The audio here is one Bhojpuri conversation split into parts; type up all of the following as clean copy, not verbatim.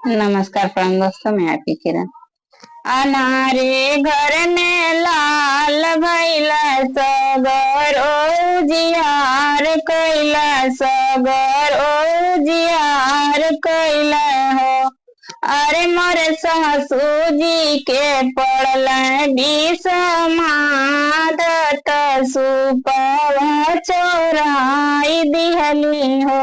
नमस्कार प्रणाम दोस्तों, मैं आपकी किरण। अनारे घर ने लाल भैला सगर ओ जियार कैला सगर ओ जियार कैला हो। अरे मोरे सासू जी के पड़ल विषमादत सुपवा चोराई दिहली हो।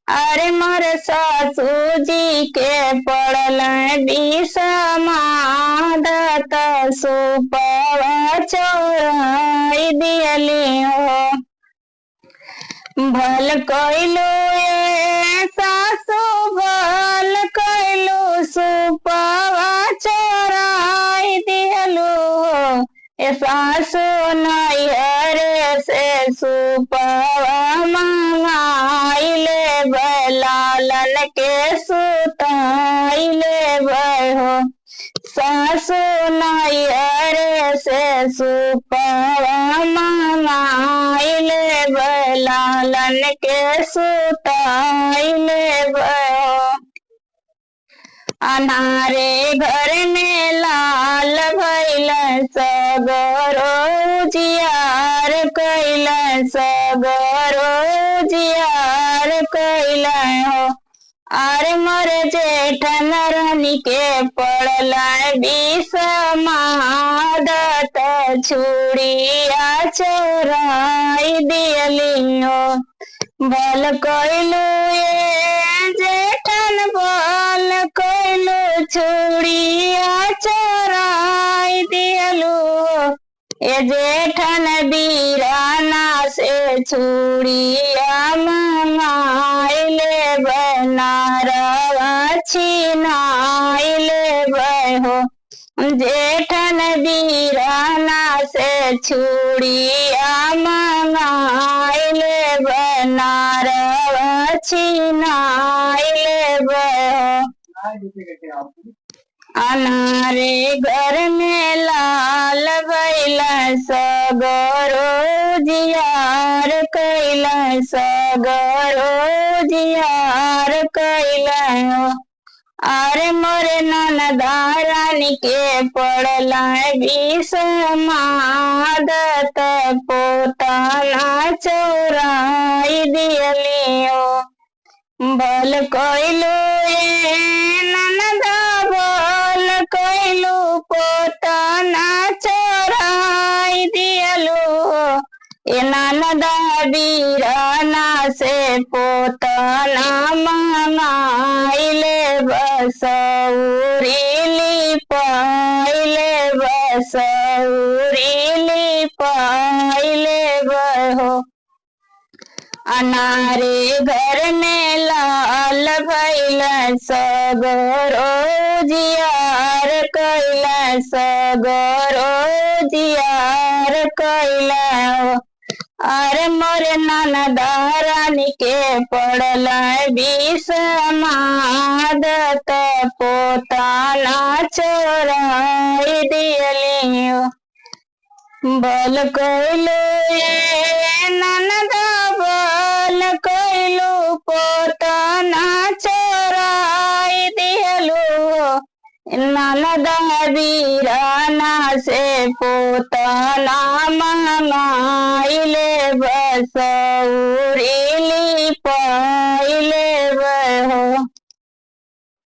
अरे मोर सासू जी के पड़ल विषमादत सुपवा चोराई दिहली हो। भल कैलू ए सासू भल कैलू सुपवा चोराई दिहलू हो। ए सासू नैहर से सुपवा मंगाइले लालन के सुताइले हो। सासू नैहर से सुपवा मंगाइले लालन के सुताइले हो। अनारे घर में लाल भैला सगरो जियार कैला सगरो जियार कैला हो। अरे मोर जेठन रानी के पड़ल विषमादत छुड़िया चोराई दियली हो। भल कैलू ए जेठन भल कैलू छुड़िया चोराई दियलू हो। ए जेठन बीराना से छुड़िया मंगाइले बनारवा छिनाइले हो। जेठन बीराना से छुड़िया मंगाइले बनारवा छिनाइले हो। अनारे घर में लाल भैला सगरो जियार कैला सगरो जियार कैला हो। अरे मोरे ननदा रानी के पड़ल विषमादत पोताना चोराई दियली हो। भल कैलू ए ननदा भल कैलू पोताना चोराई दियलू हो। ए ननदा बीराना से पोताना मंगाइले बसौरी लिपाइले बसौरी लिपाइले हो। अनारे घर में लाल भैला सगरो जियार कैला सगरो जियार कैला हो। अरे मोरे ननदा रानी के पड़ल विषमादत पोताना चोराई दियली हो। भल कैलू ए ननदा भल कैलू पोताना चोराई दिहलू हो। ननदा बीराना से पोताना मंगाइले बसौरी लिपाइले हो।